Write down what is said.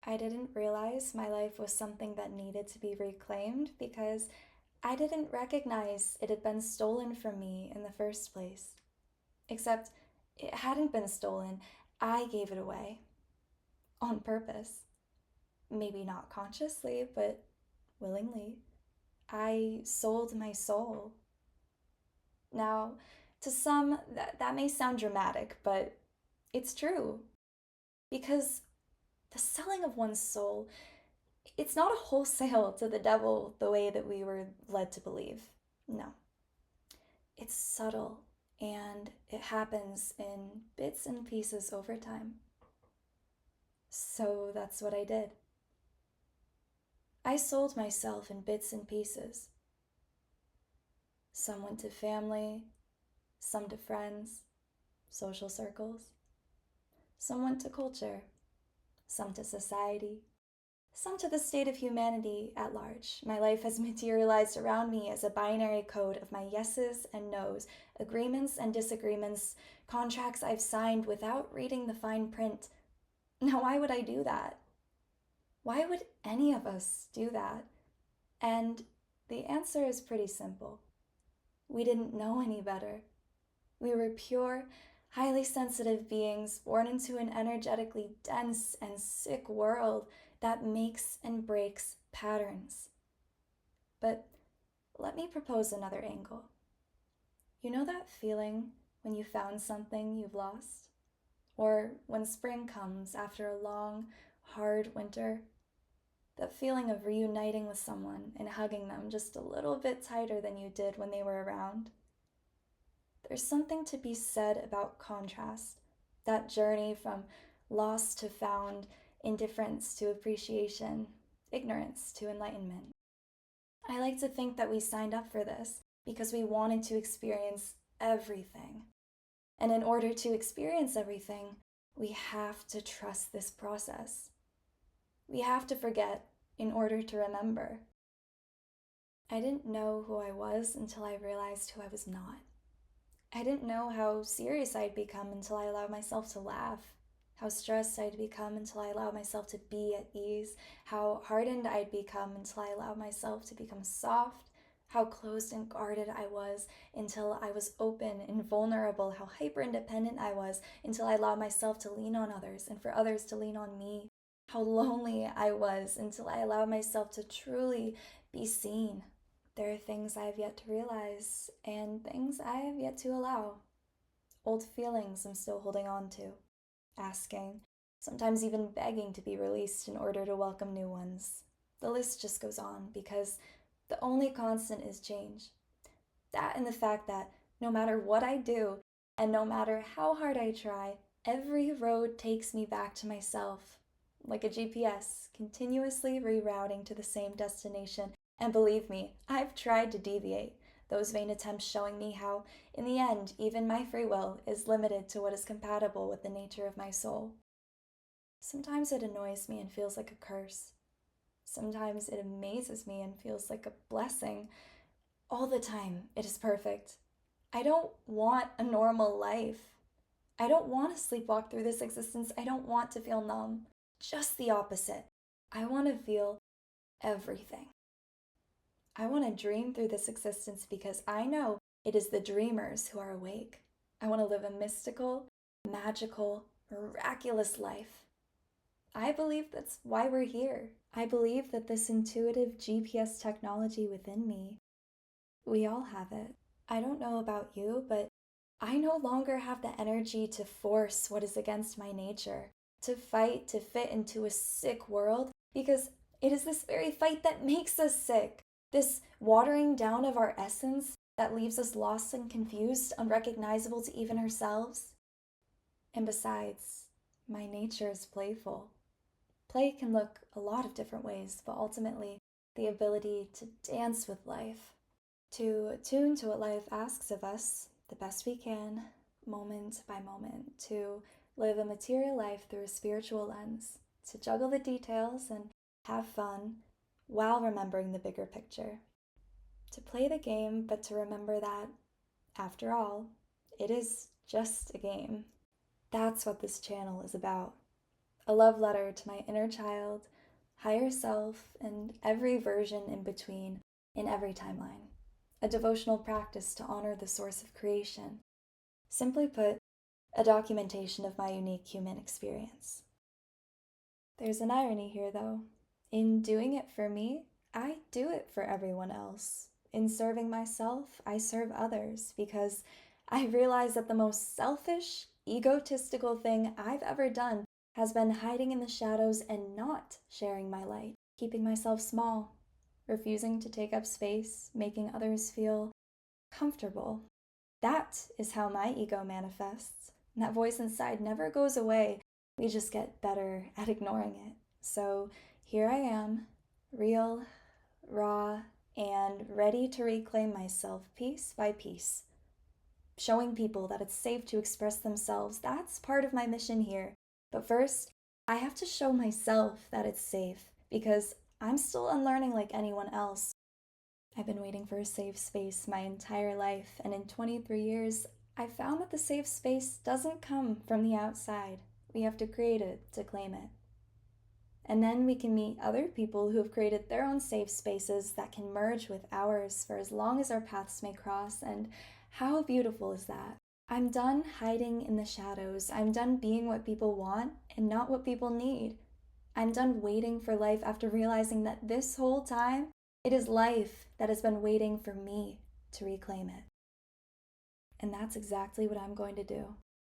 I didn't realize my life was something that needed to be reclaimed because I didn't recognize it had been stolen from me in the first place. Except it hadn't been stolen, I gave it away. On purpose. Maybe not consciously, but willingly. I sold my soul. Now, to some, that may sound dramatic, but it's true. Because the selling of one's soul, it's not a wholesale to the devil the way that we were led to believe. No. It's subtle and it happens in bits and pieces over time. So that's what I did. I sold myself in bits and pieces. Some went to family, some to friends, social circles. Some went to culture, some to society, some to the state of humanity at large. My life has materialized around me as a binary code of my yeses and nos, agreements and disagreements, contracts I've signed without reading the fine print. Now, why would I do that? Why would any of us do that? And the answer is pretty simple. We didn't know any better. We were pure, highly sensitive beings born into an energetically dense and sick world that makes and breaks patterns. But let me propose another angle. You know that feeling when you found something you've lost? Or when spring comes after a long, hard winter? That feeling of reuniting with someone and hugging them just a little bit tighter than you did when they were around? There's something to be said about contrast, that journey from lost to found, indifference to appreciation, ignorance to enlightenment. I like to think that we signed up for this because we wanted to experience everything. And in order to experience everything, we have to trust this process. We have to forget in order to remember. I didn't know who I was until I realized who I was not. I didn't know how serious I'd become until I allowed myself to laugh, how stressed I'd become until I allowed myself to be at ease, how hardened I'd become until I allowed myself to become soft, how closed and guarded I was until I was open and vulnerable, how hyper independent I was until I allowed myself to lean on others and for others to lean on me, how lonely I was until I allowed myself to truly be seen. There are things I have yet to realize and things I have yet to allow. Old feelings I'm still holding on to, asking, sometimes even begging to be released in order to welcome new ones. The list just goes on because the only constant is change. That and the fact that no matter what I do and no matter how hard I try, every road takes me back to myself, like a GPS, continuously rerouting to the same destination. And believe me, I've tried to deviate, those vain attempts showing me how, in the end, even my free will is limited to what is compatible with the nature of my soul. Sometimes it annoys me and feels like a curse. Sometimes it amazes me and feels like a blessing. All the time, it is perfect. I don't want a normal life. I don't want to sleepwalk through this existence. I don't want to feel numb. Just the opposite. I want to feel everything. I want to dream through this existence because I know it is the dreamers who are awake. I want to live a mystical, magical, miraculous life. I believe that's why we're here. I believe that this intuitive GPS technology within me, we all have it. I don't know about you, but I no longer have the energy to force what is against my nature, to fight to fit into a sick world, because it is this very fight that makes us sick. This watering down of our essence that leaves us lost and confused, unrecognizable to even ourselves. And besides, my nature is playful. Play can look a lot of different ways, but ultimately, the ability to dance with life, to attune to what life asks of us the best we can, moment by moment, to live a material life through a spiritual lens, to juggle the details and have fun while remembering the bigger picture. To play the game, but to remember that, after all, it is just a game. That's what this channel is about. a love letter to my inner child, higher self, and every version in between in every timeline. A devotional practice to honor the source of creation. Simply put, a documentation of my unique human experience. There's an irony here, though. In doing it for me, I do it for everyone else. In serving myself, I serve others because I realize that the most selfish, egotistical thing I've ever done has been hiding in the shadows and not sharing my light, keeping myself small, refusing to take up space, making others feel comfortable. That is how my ego manifests. That voice inside never goes away. We just get better at ignoring it. So here I am, real, raw, and ready to reclaim myself piece by piece. Showing people that it's safe to express themselves, that's part of my mission here. But first, I have to show myself that it's safe because I'm still unlearning like anyone else. I've been waiting for a safe space my entire life, and in 23 years, I found that the safe space doesn't come from the outside. We have to create it to claim it. And then we can meet other people who have created their own safe spaces that can merge with ours for as long as our paths may cross, and how beautiful is that? I'm done hiding in the shadows. I'm done being what people want and not what people need. I'm done waiting for life after realizing that this whole time, it is life that has been waiting for me to reclaim it. And that's exactly what I'm going to do.